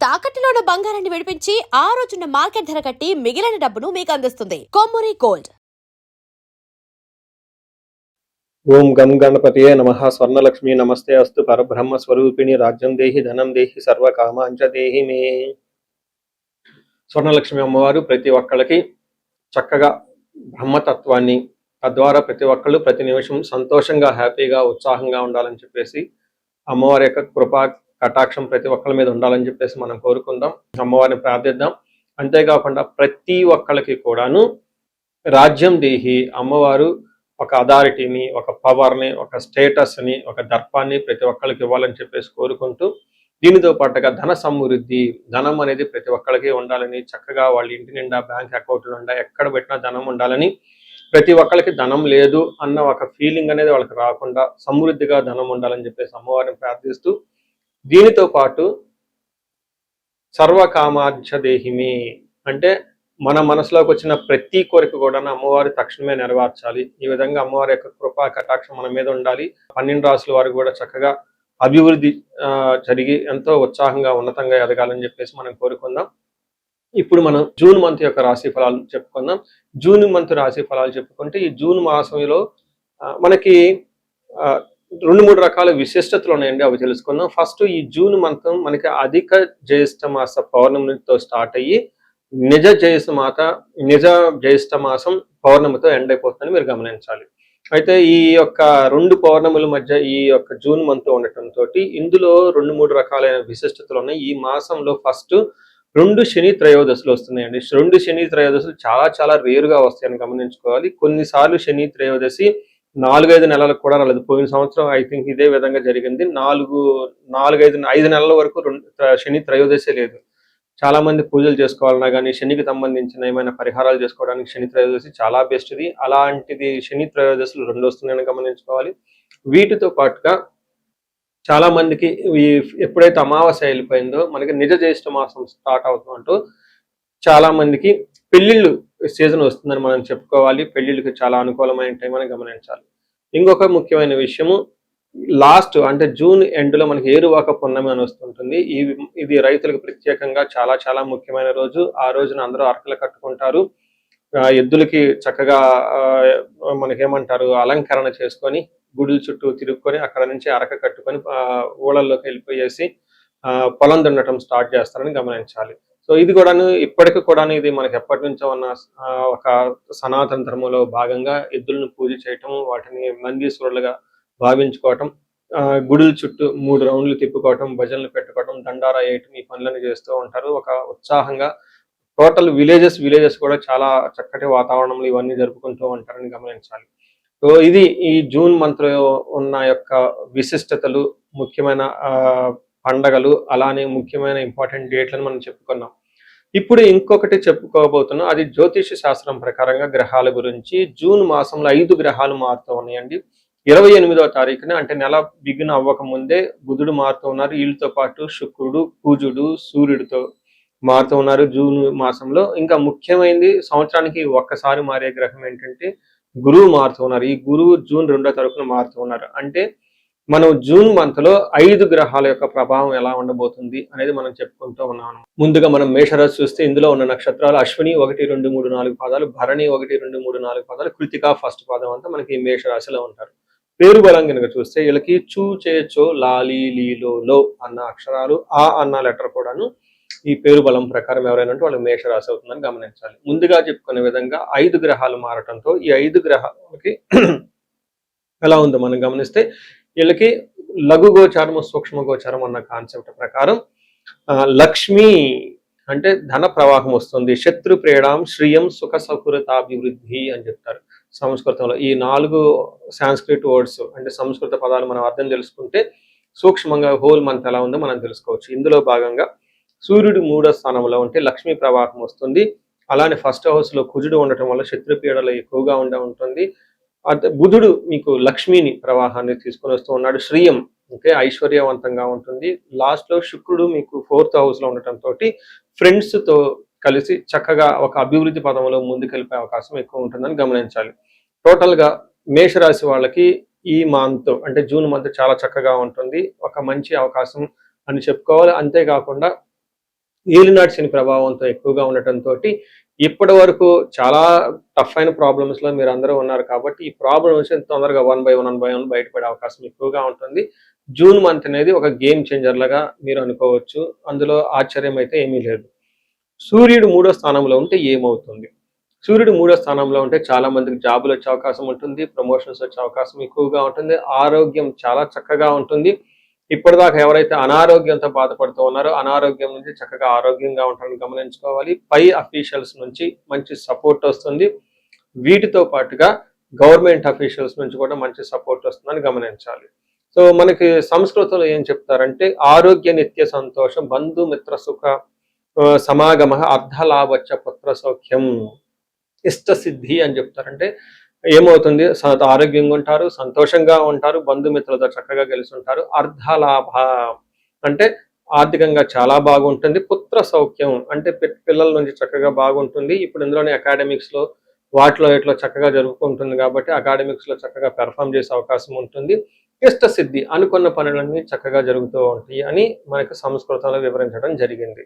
తాకట్టులో ఉన్న బంగారాన్ని విడిపించి ఆ రోజున్న మార్కెట్ ధర కట్టి మిగిలిన డబ్బును మీకు అందిస్తుంది కొమ్మూరి గోల్డ్. ఓం గం గణపతియే నమః. స్వర్ణలక్ష్మి నమస్తే అస్తు. పరబ్రహ్మ స్వరూపిణి రాజ్యం దేహి ధనం దేహి సర్వకామాంచ దేహి మే. స్వర్ణలక్ష్మి అమ్మవారు ప్రతి ఒక్కళ్ళకి చక్కగా బ్రహ్మతత్వాన్ని, తద్వారా ప్రతి ఒక్కళ్ళు ప్రతి నిమిషం సంతోషంగా, హ్యాపీగా, ఉత్సాహంగా ఉండాలని చెప్పేసి అమ్మవారి యొక్క కృపా కటాక్షం ప్రతి ఒక్కళ్ళ మీద ఉండాలని చెప్పేసి మనం కోరుకుందాం, అమ్మవారిని ప్రార్థిద్దాం. అంతేకాకుండా ప్రతి ఒక్కళ్ళకి కూడాను రాజ్యం దేహి అమ్మవారు ఒక అథారిటీని, ఒక పవర్ని, ఒక స్టేటస్ని, ఒక దర్పాన్ని ప్రతి ఒక్కళ్ళకి ఇవ్వాలని చెప్పేసి కోరుకుంటూ, దీనితో పాటుగా ధన సమృద్ధి, ధనం అనేది ప్రతి ఒక్కళ్ళకి ఉండాలని, చక్కగా వాళ్ళ ఇంటి నిండా బ్యాంక్ అకౌంట్ నిండా ఎక్కడ పెట్టినా ధనం ఉండాలని, ప్రతి ఒక్కళ్ళకి ధనం లేదు అన్న ఒక ఫీలింగ్ అనేది వాళ్ళకి రాకుండా సమృద్ధిగా ధనం ఉండాలని చెప్పేసి అమ్మవారిని ప్రార్థిస్తూ, దీనితో పాటు సర్వకామార్చ దేహిమి అంటే మన మనసులోకి వచ్చిన ప్రతి కోరిక కూడా అమ్మవారి తక్షణమే నెరవేర్చాలి. ఈ విధంగా అమ్మవారి యొక్క కృపా కటాక్షం మన మీద ఉండాలి. 12 రాసుల వారు కూడా చక్కగా అభివృద్ధి జరిగి ఎంతో ఉత్సాహంగా ఉన్నతంగా ఎదగాలని చెప్పేసి మనం కోరుకుందాం. ఇప్పుడు మనం జూన్ మంత్ యొక్క రాశి ఫలాలు చెప్పుకుందాం. జూన్ మంత్ రాశి ఫలాలు చెప్పుకుంటే ఈ జూన్ మాసంలో మనకి 2-3 రకాల విశిష్టతలు ఉన్నాయండి, అవి తెలుసుకుందాం. ఫస్ట్ ఈ జూన్ మంత్ మనకి అధిక జ్యేష్ఠ మాస పౌర్ణమితో స్టార్ట్ అయ్యి నిజ జ్యేష్ఠ మాసం పౌర్ణమితో ఎండ్ అయిపోతుందని మీరు గమనించాలి. అయితే ఈ యొక్క 2 పౌర్ణముల మధ్య ఈ యొక్క జూన్ మంత్ ఉండటంతో ఇందులో 2-3 రకాలైన విశిష్టతలు ఉన్నాయి. ఈ మాసంలో ఫస్ట్ 2 శని త్రయోదశులు వస్తున్నాయండి. 2 శని త్రయోదశులు చాలా చాలా రేరుగా వస్తాయని గమనించుకోవాలి. కొన్నిసార్లు శని త్రయోదశి 4-5 నెలలకు కూడా రాలేదు. పోయిన సంవత్సరం ఐ థింక్ ఇదే విధంగా జరిగింది. 5 నెలల వరకు శని త్రయోదశి లేదు. చాలా మంది పూజలు చేసుకోవాలన్నా కానీ, శనికి సంబంధించిన ఏమైనా పరిహారాలు చేసుకోవడానికి శని త్రయోదశి చాలా బెస్ట్ది. అలాంటిది శని త్రయోదశులు 2 వస్తున్నాయని గమనించుకోవాలి. వీటితో పాటుగా చాలా మందికి ఎప్పుడైతే అమావాస్య వెళ్ళిపోయిందో మనకి నిజ జ్యేష్ఠ మాసం స్టార్ట్ అవుతుందంటూ చాలా మందికి పెళ్లిళ్ళు సీజన్ వస్తుందని మనం చెప్పుకోవాలి. పెళ్లిళ్ళకి చాలా అనుకూలమైన టైం అని గమనించాలి. ఇంకొక ముఖ్యమైన విషయము, లాస్ట్ అంటే జూన్ ఎండ్లో మనకి ఏరువాక పున్నమి అని వస్తుంటుంది. ఇది రైతులకు ప్రత్యేకంగా చాలా చాలా ముఖ్యమైన రోజు. ఆ రోజున అందరూ అరకలు కట్టుకుంటారు. ఎద్దులకి చక్కగా మనకేమంటారు అలంకరణ చేసుకొని గుడుల చుట్టూ తిరుక్కొని అక్కడ నుంచి అరక కట్టుకొని ఊళ్ళల్లోకి వెళ్ళిపోయేసి పొలం దున్నటం స్టార్ట్ చేస్తారని గమనించాలి. సో ఇది కూడాను ఇప్పటికి కూడాను ఇది మనకి ఎప్పటి నుంచో ఉన్న ఒక సనాతన ధర్మంలో భాగంగా ఎద్దులను పూజ చేయటం, వాటిని నందీశ్వరులుగా భావించుకోవటం, గుడుల చుట్టూ 3 రౌండ్లు తిప్పుకోవటం, భజనలు పెట్టుకోవటం, దండారా వేయటం, ఈ పనులను చేస్తూ ఉంటారు. ఒక ఉత్సాహంగా టోటల్ విలేజెస్ కూడా చాలా చక్కటి వాతావరణంలో ఇవన్నీ జరుపుకుంటూ ఉంటారని గమనించాలి. సో ఇది ఈ జూన్ మంత్లో ఉన్న యొక్క విశిష్టతలు, ముఖ్యమైన పండగలు, అలానే ముఖ్యమైన ఇంపార్టెంట్ డేట్లను మనం చెప్పుకున్నాం. ఇప్పుడు ఇంకొకటి చెప్పుకోబోతున్నాం, అది జ్యోతిష శాస్త్రం ప్రకారంగా గ్రహాల గురించి. జూన్ మాసంలో 5 గ్రహాలు మారుతూ ఉన్నాయండి. 28వ తారీఖున అంటే నెల బిగిన అవ్వక ముందే బుధుడు మారుతూ ఉన్నారు. వీళ్ళతో పాటు శుక్రుడు, కుజుడు, సూర్యుడితో మారుతూ ఉన్నారు జూన్ మాసంలో. ఇంకా ముఖ్యమైనది సంవత్సరానికి ఒక్కసారి మారే గ్రహం ఏంటంటే గురువు మారుతూ ఉన్నారు. ఈ గురువు జూన్ 2వ తారీఖున మారుతూ ఉన్నారు. అంటే మనం జూన్ మంత్ లో 5 గ్రహాల యొక్క ప్రభావం ఎలా ఉండబోతుంది అనేది మనం చెప్పుకుంటూ ఉన్నాం. ముందుగా మనం మేషరాశి చూస్తే ఇందులో ఉన్న నక్షత్రాలు అశ్విని 1, 2, 3, 4 పాదాలు, భరణి 1, 2, 3, 4 పాదాలు, కృతిక ఫస్ట్ పాదం అంతా మనకి ఈ మేషరాశిలో ఉంటారు. పేరు బలం కనుక చూస్తే వీళ్ళకి చూ, చే, చో, లాలి, లీలో, లో అన్న అక్షరాలు, ఆ అన్న లెటర్ కూడాను ఈ పేరు బలం ప్రకారం ఎవరైనా ఉంటే వాళ్ళకి మేషరాశి అవుతుందని గమనించాలి. ముందుగా చెప్పుకునే విధంగా 5 గ్రహాలు మారటంతో ఈ 5 గ్రహాలకి ఎలా ఉందో మనం గమనిస్తే వీళ్ళకి లఘు గోచారము, సూక్ష్మ గోచారం అన్న కాన్సెప్ట్ ప్రకారం లక్ష్మి అంటే ధన ప్రవాహం వస్తుంది. శత్రు ప్రేడాం శ్రియం సుఖ సౌకృతాభివృద్ధి అని చెప్తారు సంస్కృతంలో. ఈ 4 సాంస్క్రిట్ వర్డ్స్ అంటే సంస్కృత పదాలు మనం అర్థం తెలుసుకుంటే సూక్ష్మంగా హోల్ మంత్ ఎలా ఉందో మనం తెలుసుకోవచ్చు. ఇందులో భాగంగా సూర్యుడు 3వ స్థానంలో ఉంటే లక్ష్మీ ప్రవాహం వస్తుంది. అలానే ఫస్ట్ హౌస్ లో కుజుడు ఉండటం వల్ల శత్రుపీడలు ఎక్కువగా ఉంటుంది. బుధుడు మీకు లక్ష్మిని ప్రవాహాన్ని తీసుకొని వస్తూ ఉన్నాడు. శ్రీయం అంటే ఐశ్వర్యవంతంగా ఉంటుంది. లాస్ట్ లో శుక్రుడు మీకు 4th హౌస్ లో ఉండటంతో ఫ్రెండ్స్ తో కలిసి చక్కగా ఒక అభివృద్ధి పదంలో ముందుకెళ్ళిపోయే అవకాశం ఎక్కువ ఉంటుందని గమనించాలి. టోటల్ గా మేషరాశి వాళ్ళకి ఈ మంత్ అంటే జూన్ మంత్ చాలా చక్కగా ఉంటుంది. ఒక మంచి అవకాశం అని చెప్పుకోవాలి. అంతేకాకుండా ఏలినాటి శని ప్రభావంతో ఎక్కువగా ఉండటంతో ఇప్పటి వరకు చాలా టఫ్ అయిన ప్రాబ్లమ్స్ లో మీరు అందరూ ఉన్నారు కాబట్టి ఈ ప్రాబ్లమ్స్ తొందరగా వన్ బై వన్ బయటపడే అవకాశం ఎక్కువగా ఉంటుంది. జూన్ మంత్ అనేది ఒక గేమ్ చేంజర్ లాగా మీరు అనుకోవచ్చు. అందులో ఆశ్చర్యం అయితే ఏమీ లేదు. సూర్యుడు 3వ స్థానంలో ఉంటే ఏమవుతుంది? సూర్యుడు 3వ స్థానంలో ఉంటే చాలా మందికి జాబులు వచ్చే అవకాశం ఉంటుంది. ప్రమోషన్స్ వచ్చే అవకాశం ఎక్కువగా ఉంటుంది. ఆరోగ్యం చాలా చక్కగా ఉంటుంది. ఇప్పటిదాకా ఎవరైతే అనారోగ్యంతో బాధపడుతూ ఉన్నారో అనారోగ్యం నుంచి చక్కగా ఆరోగ్యంగా ఉంటారని గమనించుకోవాలి. పై అఫీషియల్స్ నుంచి మంచి సపోర్ట్ వస్తుంది. వీటితో పాటుగా గవర్నమెంట్ అఫీషియల్స్ నుంచి కూడా మంచి సపోర్ట్ వస్తుందని గమనించాలి. సో మనకి సంస్కృతంలో ఏం చెప్తారంటే ఆరోగ్య నిత్య సంతోషం బంధుమిత్ర సుఖ సమాగమ అర్ధలాభచ్చ పుత్ర సౌఖ్యం ఇష్టసిద్ధి అని చెప్తారంటే ఏమవుతుంది ఆరోగ్యంగా ఉంటారు, సంతోషంగా ఉంటారు, బంధుమిత్రులతో చక్కగా కలిసి ఉంటారు. అర్ధలాభ అంటే ఆర్థికంగా చాలా బాగుంటుంది. పుత్ర సౌఖ్యం అంటే పిల్లల నుంచి చక్కగా బాగుంటుంది. ఇప్పుడు ఇందులోనే అకాడమిక్స్ లో వాటిలో ఇట్లా చక్కగా జరుగుతుంటుంది కాబట్టి అకాడమిక్స్ లో చక్కగా పెర్ఫామ్ చేసే అవకాశం ఉంటుంది. ఇష్టసిద్ధి అనుకున్న పనులన్నీ చక్కగా జరుగుతూ ఉంటాయి అని మనకు సంస్కృతంలో వివరించడం జరిగింది.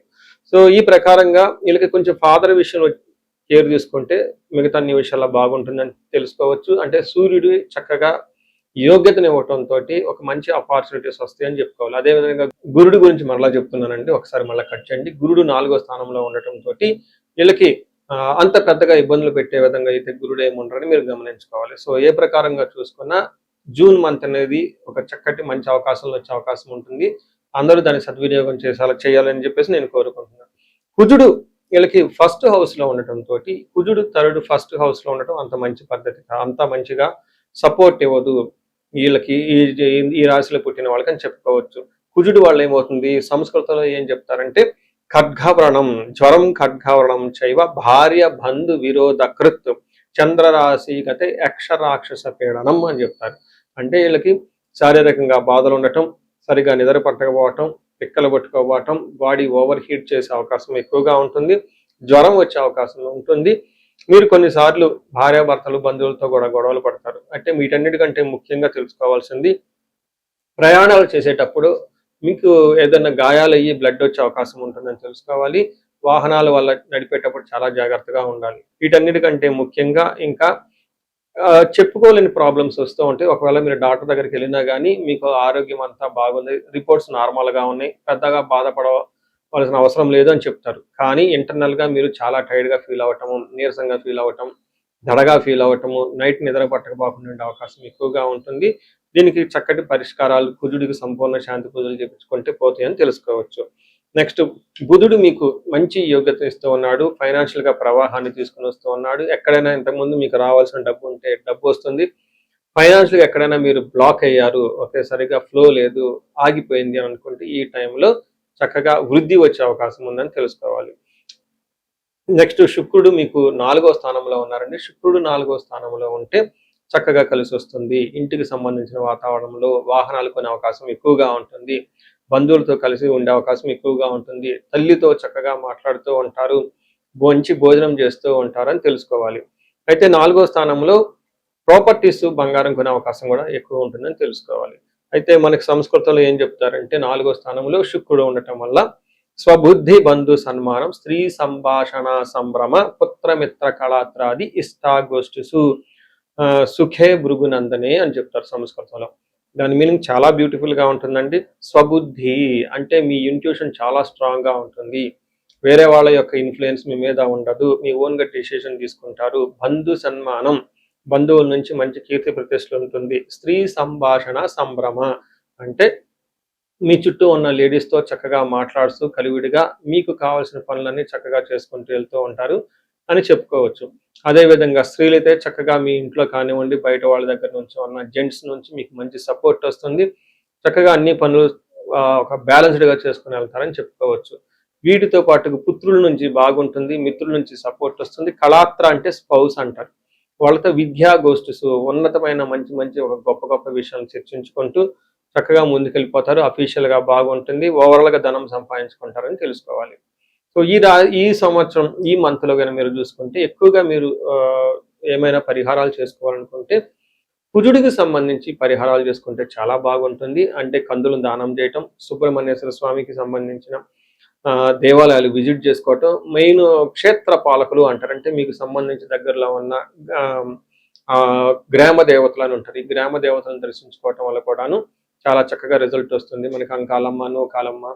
సో ఈ ప్రకారంగా వీళ్ళకి కొంచెం ఫాదర్ విషయంలో కేర్ తీసుకుంటే మిగతా అన్ని విషయాల్లో బాగుంటుందని తెలుసుకోవచ్చు. అంటే సూర్యుడు చక్కగా యోగ్యతని ఇవ్వటంతో ఒక మంచి ఆపర్చునిటీస్ వస్తాయని చెప్పుకోవాలి. అదేవిధంగా గురుడు గురించి మరలా చెప్తున్నానండి, ఒకసారి మళ్ళీ కట్ చేయండి. గురుడు 4వ స్థానంలో ఉండటంతో వీళ్ళకి అంత పెద్దగా ఇబ్బందులు పెట్టే విధంగా అయితే గురుడు ఏముంటారని మీరు గమనించుకోవాలి. సో ఏ ప్రకారంగా చూసుకున్నా జూన్ మంత్ అనేది ఒక చక్కటి మంచి అవకాశాలు వచ్చే అవకాశం ఉంటుంది. అందరూ దాన్ని సద్వినియోగం చేయాలని చెప్పేసి నేను కోరుకుంటున్నాను. కుజుడు వీళ్ళకి ఫస్ట్ హౌస్ లో ఉండటంతో కుజుడు థర్డ్ ఫస్ట్ హౌస్ లో ఉండటం అంత మంచి పద్ధతి, అంత మంచిగా సపోర్ట్ ఇవ్వదు వీళ్ళకి. ఈ రాశిలో పుట్టిన వాళ్ళకి అని చెప్పుకోవచ్చు. కుజుడు వాళ్ళు ఏమవుతుంది సంస్కృతంలో ఏం చెప్తారంటే ఖడ్గవ్రణం జ్వరం ఖడ్గవ్రణం చైవ భార్య బంధు విరోధ కృత్ చంద్రరాశి గతే యక్షరాక్షస పీడనం అని చెప్తారు. అంటే వీళ్ళకి శారీరకంగా బాధలు ఉండటం, సరిగా నిద్ర పట్టకపోవటం, పిక్కలు పట్టుకోవటం, బాడీ ఓవర్ హీట్ చేసే అవకాశం ఎక్కువగా ఉంటుంది. జ్వరం వచ్చే అవకాశం ఉంటుంది. మీరు కొన్నిసార్లు భార్యాభర్తలు బంధువులతో కూడా గొడవలు పడతారు. అంటే వీటన్నిటికంటే ముఖ్యంగా తెలుసుకోవాల్సింది ప్రయాణాలు చేసేటప్పుడు మీకు ఏదైనా గాయాలయ్యి బ్లడ్ వచ్చే అవకాశం ఉంటుందని తెలుసుకోవాలి. వాహనాల వల్ల నడిపేటప్పుడు చాలా జాగ్రత్తగా ఉండాలి. వీటన్నిటికంటే ముఖ్యంగా ఇంకా చెప్పుకోలేని ప్రాబ్లమ్స్ వస్తూ ఉంటాయి. ఒకవేళ మీరు డాక్టర్ దగ్గరికి వెళ్ళినా కానీ మీకు ఆరోగ్యం అంతా బాగుంది, రిపోర్ట్స్ నార్మల్గా ఉన్నాయి, పెద్దగా బాధపడవలసిన అవసరం లేదు అని చెప్తారు. కానీ ఇంటర్నల్గా మీరు చాలా టైర్డ్గా ఫీల్ అవ్వటము, నీరసంగా ఫీల్ అవ్వటం, దడగా ఫీల్ అవ్వటము, నైట్ నిద్ర పట్టకపోకుండా ఉండే అవకాశం ఎక్కువగా ఉంటుంది. దీనికి చక్కటి పరిష్కారాలు కుజుడికి సంపూర్ణ శాంతి పూజలు చేయించుకుంటే పోతాయని తెలుసుకోవచ్చు. నెక్స్ట్ బుధుడు మీకు మంచి యోగ్యత ఇస్తూ ఉన్నాడు, ఫైనాన్షియల్ గా ప్రవాహాన్ని తీసుకుని వస్తూ ఉన్నాడు. ఎక్కడైనా ఇంతకుముందు మీకు రావాల్సిన డబ్బు ఉంటే డబ్బు వస్తుంది. ఫైనాన్షియల్ గా ఎక్కడైనా మీరు బ్లాక్ అయ్యారు, సరిగా ఫ్లో లేదు, ఆగిపోయింది అని అనుకుంటే ఈ టైంలో చక్కగా వృద్ధి వచ్చే అవకాశం ఉందని తెలుసుకోవాలి. నెక్స్ట్ శుక్రుడు మీకు 4వ స్థానంలో ఉన్నారండి. శుక్రుడు 4వ స్థానంలో ఉంటే చక్కగా కలిసి వస్తుంది. ఇంటికి సంబంధించిన వాతావరణంలో వాహనాలు కొనే అవకాశం ఎక్కువగా ఉంటుంది. బంధువులతో కలిసి ఉండే అవకాశం ఎక్కువగా ఉంటుంది. తల్లితో చక్కగా మాట్లాడుతూ ఉంటారు, మంచి భోజనం చేస్తూ ఉంటారని తెలుసుకోవాలి. అయితే 4వ స్థానంలో ప్రాపర్టీస్ బంగారం కొనే అవకాశం కూడా ఎక్కువ ఉంటుందని తెలుసుకోవాలి. అయితే మనకి సంస్కృతంలో ఏం చెప్తారంటే 4వ స్థానంలో శుక్రుడు ఉండటం వల్ల స్వబుద్ధి బంధు సన్మానం స్త్రీ సంభాషణ సంభ్రమ పుత్రమిత్ర కళాత్రాది ఇష్టాగోష్ఠిసు సుఖే భృగునందనే అని చెప్తారు సంస్కృతంలో. దాని మీనింగ్ చాలా బ్యూటిఫుల్ గా ఉంటుందండి. స్వబుద్ధి అంటే మీ ఇంట్యూషన్ చాలా స్ట్రాంగ్ గా ఉంటుంది. వేరే వాళ్ళ యొక్క ఇన్ఫ్లుయెన్స్ మీ మీద ఉండదు, మీ ఓన్ గా డిసిషన్ తీసుకుంటారు. బంధు సన్మానం బంధువుల నుంచి మంచి కీర్తి ప్రతిష్టలు ఉంటుంది. స్త్రీ సంభాషణ సంభ్రమ అంటే మీ చుట్టూ ఉన్న లేడీస్తో చక్కగా మాట్లాడుతూ కలివిడిగా మీకు కావాల్సిన పనులన్నీ చక్కగా చేసుకుంటూ వెళ్తూ ఉంటారు అని చెప్పుకోవచ్చు. అదేవిధంగా స్త్రీలైతే చక్కగా మీ ఇంట్లో కానివ్వండి, బయట వాళ్ళ దగ్గర నుంచి ఉన్న జెంట్స్ నుంచి మీకు మంచి సపోర్ట్ వస్తుంది. చక్కగా అన్ని పనులు ఒక బ్యాలెన్స్డ్గా చేసుకుని వెళ్తారని చెప్పుకోవచ్చు. వీటితో పాటు పుత్రుల నుంచి బాగుంటుంది, మిత్రుల నుంచి సపోర్ట్ వస్తుంది. కళాత్ర అంటే స్పౌస్ అంటారు. వాళ్ళతో విద్యా గోష్ఠిస్ ఉన్నతమైన మంచి మంచి ఒక గొప్ప గొప్ప విషయాలు చర్చించుకుంటూ చక్కగా ముందుకెళ్ళిపోతారు. అఫీషియల్గా బాగుంటుంది. ఓవరాల్గా ధనం సంపాదించుకుంటారని తెలుసుకోవాలి. సో ఈ సంవత్సరం ఈ మంత్లో కానీ మీరు చూసుకుంటే ఎక్కువగా మీరు ఏమైనా పరిహారాలు చేసుకోవాలనుకుంటే కుజుడికి సంబంధించి పరిహారాలు చేసుకుంటే చాలా బాగుంటుంది. అంటే కందులను దానం చేయటం, సుబ్రహ్మణ్యేశ్వర స్వామికి సంబంధించిన దేవాలయాలు విజిట్ చేసుకోవటం, మెయిన్ క్షేత్ర పాలకులు అంటారు. అంటే మీకు సంబంధించి దగ్గరలో ఉన్న గ్రామ దేవతలు అని ఉంటారు. ఈ గ్రామ దేవతలను దర్శించుకోవటం వల్ల కూడాను చాలా చక్కగా రిజల్ట్ వస్తుంది. మనకి అంకాలమ్మ, నూకాలమ్మ,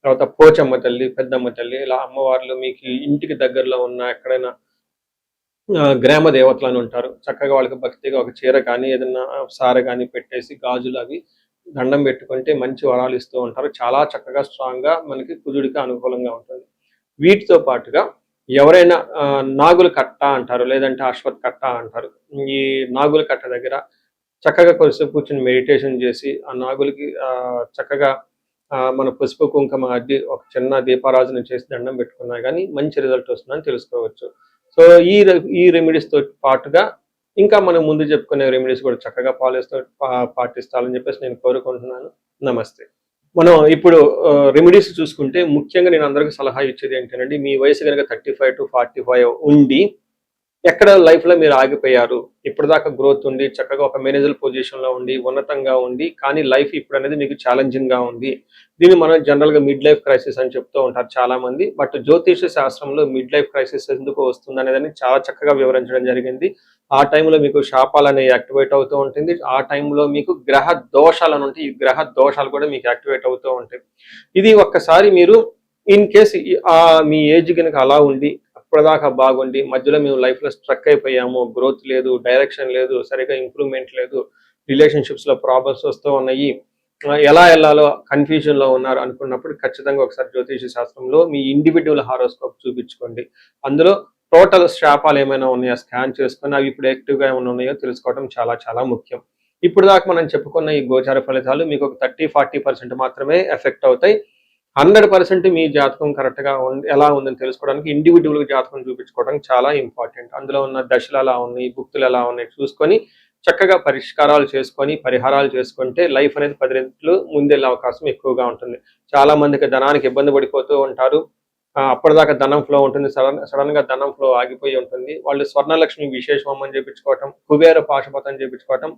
తర్వాత పోచమ్మ తల్లి, పెద్దమ్మ తల్లి, ఇలా అమ్మవార్లు మీకు ఇంటికి దగ్గరలో ఉన్న ఎక్కడైనా గ్రామ దేవతలు అని ఉంటారు. చక్కగా వాళ్ళకి భక్తిగా ఒక చీర కానీ ఏదైనా సారె కానీ పెట్టేసి గాజులు అవి దండం పెట్టుకుంటే మంచి వరాలు ఇస్తూ ఉంటారు. చాలా చక్కగా స్ట్రాంగ్గా మనకి కుజుడికి అనుకూలంగా ఉంటుంది. వీటితో పాటుగా ఎవరైనా నాగుల కట్ట అంటారు, లేదంటే అశ్వత్ కట్ట అంటారు. ఈ నాగుల కట్ట దగ్గర చక్కగా కొద్దిసేపు కూర్చొని మెడిటేషన్ చేసి ఆ నాగులకి చక్కగా మన పసుపు కుంకుమ అద్ది ఒక చిన్న దీపారాజన చేసి దండం పెట్టుకున్నా కానీ మంచి రిజల్ట్ వస్తుందని తెలుసుకోవచ్చు. సో ఈ రెమెడీస్తో పాటుగా ఇంకా మనం ముందు చెప్పుకునే రెమెడీస్ కూడా చక్కగా పాటిస్తాలని చెప్పేసి నేను కోరుకుంటున్నాను. నమస్తే. మనం ఇప్పుడు రెమెడీస్ చూసుకుంటే ముఖ్యంగా నేను అందరికీ సలహా ఇచ్చేది ఏంటంటే, మీ వయసు కనుక 35 to 45 ఉండి ఎక్కడ లైఫ్లో మీరు ఆగిపోయారు, ఇప్పటిదాకా గ్రోత్ ఉండి చక్కగా ఒక మేనేజర్ పొజిషన్లో ఉండి ఉన్నతంగా ఉండి కానీ లైఫ్ ఇప్పుడు అనేది మీకు ఛాలెంజింగ్గా ఉంది. దీన్ని మనం జనరల్గా మిడ్ లైఫ్ క్రైసిస్ అని చెప్తూ ఉంటారు చాలా మంది. బట్ జ్యోతిష శాస్త్రంలో మిడ్ లైఫ్ క్రైసిస్ ఎందుకు వస్తుంది అనేదాన్ని చాలా చక్కగా వివరించడం జరిగింది. ఆ టైంలో మీకు శాపాలు అనేవి యాక్టివేట్ అవుతూ ఉంటుంది. ఆ టైంలో మీకు గ్రహ దోషాలు అని ఉంటాయి. ఈ గ్రహ దోషాలు కూడా మీకు యాక్టివేట్ అవుతూ ఉంటాయి. ఇది ఒక్కసారి మీరు ఇన్ కేస్ మీ ఏజ్ కనుక అలా ఉండి ఇప్పటిదాకా బాగుండి మధ్యలో మేము లైఫ్లో స్ట్రక్ అయిపోయాము, గ్రోత్ లేదు, డైరెక్షన్ లేదు, సరిగా ఇంప్రూవ్మెంట్ లేదు, రిలేషన్షిప్స్లో ప్రాబ్లమ్స్ వస్తూ ఉన్నాయి, ఎలా వెళ్ళాలో కన్ఫ్యూజన్లో ఉన్నారు అనుకున్నప్పుడు ఖచ్చితంగా ఒకసారి జ్యోతిష శాస్త్రంలో మీ ఇండివిడ్యువల్ హారోస్కోప్ చూపించుకోండి. అందులో టోటల్ శాపాలు ఏమైనా ఉన్నాయో స్కాన్ చేసుకొని అవి ఇప్పుడు యాక్టివ్గా ఏమైనా ఉన్నాయో తెలుసుకోవడం చాలా చాలా ముఖ్యం. ఇప్పుడు దాకా మనం చెప్పుకున్న ఈ గోచార ఫలితాలు మీకు ఒక 30-40% మాత్రమే ఎఫెక్ట్ అవుతాయి. 100% మీ జాతకం కరెక్ట్గా ఎలా ఉందని తెలుసుకోవడానికి ఇండివిడ్యువల్ జాతకం చూపించుకోవడం చాలా ఇంపార్టెంట్. అందులో ఉన్న దశలు ఎలా ఉన్నాయి, భుక్తులు ఎలా ఉన్నాయి చూసుకొని చక్కగా పరిష్కారాలు చేసుకొని పరిహారాలు చేసుకుంటే లైఫ్ అనేది 10 రెట్లు ముందెళ్ళే అవకాశం ఎక్కువగా ఉంటుంది. చాలా మందికి ధనానికి ఇబ్బంది పడిపోతూ ఉంటారు. అప్పటిదాకా ధనం ఫ్లో ఉంటుంది, సడన్ గా ధనం ఫ్లో ఆగిపోయి ఉంటుంది. వాళ్ళు స్వర్ణలక్ష్మి విశేష హోమం చేయించుకోవటం, కుబేర పాశుపతం చేయించుకోవటం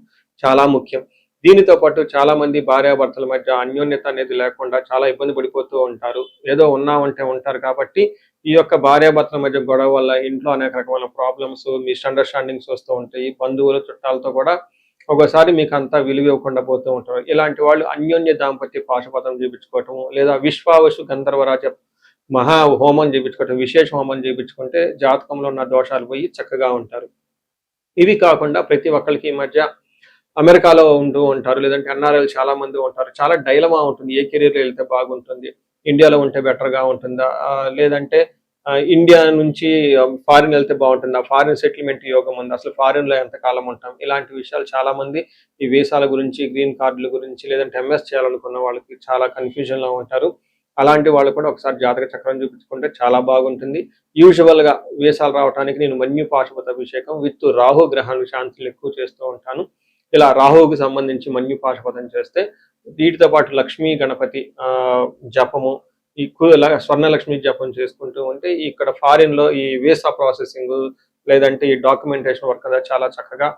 చాలా ముఖ్యం. దీనితో పాటు చాలా మంది భార్యాభర్తల మధ్య అన్యోన్యత అనేది లేకుండా చాలా ఇబ్బంది పడిపోతూ ఉంటారు. ఏదో ఉన్నామంటే ఉంటారు కాబట్టి ఈ యొక్క భార్యాభర్తల మధ్య గొడవ వల్ల ఇంట్లో అనేక రకమైన ప్రాబ్లమ్స్, మిస్అండర్స్టాండింగ్స్ వస్తూ ఉంటాయి. బంధువులు చుట్టాలతో కూడా ఒకసారి మీకు అంతా విలువ ఇవ్వకుండా పోతూ ఉంటారు. ఇలాంటి వాళ్ళు అన్యోన్య దాంపత్య పాశుపతం చేయించుకోవటం, లేదా విశ్వావసు గంధర్వరాజ మహా హోమం చేయించుకోవటం, విశేష హోమం చేయించుకుంటే జాతకంలో ఉన్న దోషాలు పోయి చక్కగా ఉంటారు. ఇవి కాకుండా ప్రతి ఒక్కరికి ఈ మధ్య అమెరికాలో ఉంటూ ఉంటారు, లేదంటే ఎన్ఆర్ఐలు చాలా మంది ఉంటారు. చాలా డైలమా ఉంటుంది, ఏ కెరీర్లో వెళ్తే బాగుంటుంది, ఇండియాలో ఉంటే బెటర్గా ఉంటుందా, లేదంటే ఇండియా నుంచి ఫారిన్ వెళ్తే బాగుంటుందా, ఫారిన్ సెటిల్మెంట్ యోగం ఉంది, అసలు ఫారిన్లో ఎంతకాలం ఉంటాం, ఇలాంటి విషయాలు చాలా మంది ఈ వీసాల గురించి, గ్రీన్ కార్డుల గురించి, లేదంటే ఎంఎస్ చేయాలనుకున్న వాళ్ళకి చాలా కన్ఫ్యూజన్లో ఉంటారు. అలాంటి వాళ్ళు కూడా ఒకసారి జాతక చక్రం చూపించుకుంటే చాలా బాగుంటుంది. యూజువల్గా వీసాలు రావడానికి నేను మన్యు పాశుపత అభిషేకం విత్ రాహు గ్రహానికి శాంతులు ఎక్కువ చేస్తూ ఉంటాను. ఇలా రాహువుకి సంబంధించి మన్యు పాశుపతం చేస్తే వీటితో పాటు లక్ష్మీ గణపతి జపము, ఈ స్వర్ణలక్ష్మి జపం చేసుకుంటూ ఉంటే ఇక్కడ ఫారిన్ లో ఈ వీసా ప్రాసెసింగ్ లేదంటే ఈ డాక్యుమెంటేషన్ వర్క్ అనేది చాలా చక్కగా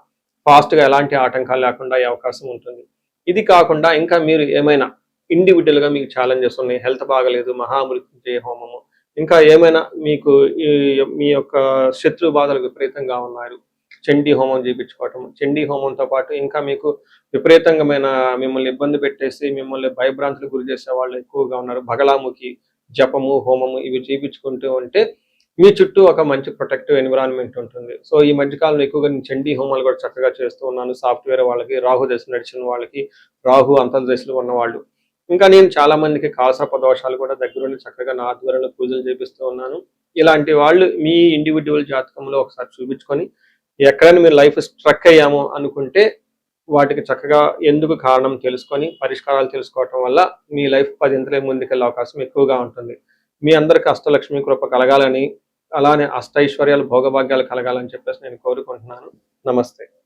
ఫాస్ట్ గా ఎలాంటి ఆటంకాలు లేకుండా అయ్యే అవకాశం ఉంటుంది. ఇది కాకుండా ఇంకా మీరు ఏమైనా ఇండివిజువల్ గా మీకు ఛాలెంజెస్ ఉన్నాయి, హెల్త్ బాగలేదు, మహామృత్యుంజయ హోమము, ఇంకా ఏమైనా మీకు మీ యొక్క శత్రు బాధలు విపరీతంగా ఉన్నారు, చండీ హోమం చేయించుకోవటం, చండీ హోమంతో పాటు ఇంకా మీకు విపరీతంగా మిమ్మల్ని ఇబ్బంది పెట్టేసి మిమ్మల్ని భయభ్రాంతులకు గురి చేసే వాళ్ళు ఎక్కువగా ఉన్నారు, బగలాముఖి జపము హోమము ఇవి చేయించుకుంటూ ఉంటే మీ చుట్టూ ఒక మంచి ప్రొటెక్టివ్ ఎన్విరాన్మెంట్ ఉంటుంది. సో ఈ మధ్యకాలంలో ఎక్కువగా నేను చండీ హోమాలు కూడా చక్కగా చేస్తూ ఉన్నాను. సాఫ్ట్వేర్ వాళ్ళకి, రాహు దశ నడిచిన వాళ్ళకి, రాహు అంతర్దశలు ఉన్న వాళ్ళు, ఇంకా నేను చాలా మందికి కాసరప దోషాలు కూడా దగ్గరుండి చక్కగా నా ఆధ్వర్యంలో పూజలు చేపిస్తూ ఉన్నాను. ఇలాంటి వాళ్ళు మీ ఇండివిజువల్ జాతకంలో ఒకసారి చూపించుకొని ఎక్కడైనా మీరు లైఫ్ స్ట్రక్ అయ్యాము అనుకుంటే వాటికి చక్కగా ఎందుకు కారణం తెలుసుకొని పరిష్కారాలు తెలుసుకోవటం వల్ల మీ లైఫ్ 10 ఇంతలే ముందుకెళ్ళే అవకాశం ఎక్కువగా ఉంటుంది. మీ అందరికి అష్టలక్ష్మి కృప కలగాలని, అలానే అష్టైశ్వర్యాలు భోగభాగ్యాలు కలగాలని చెప్పేసి నేను కోరుకుంటున్నాను. నమస్తే.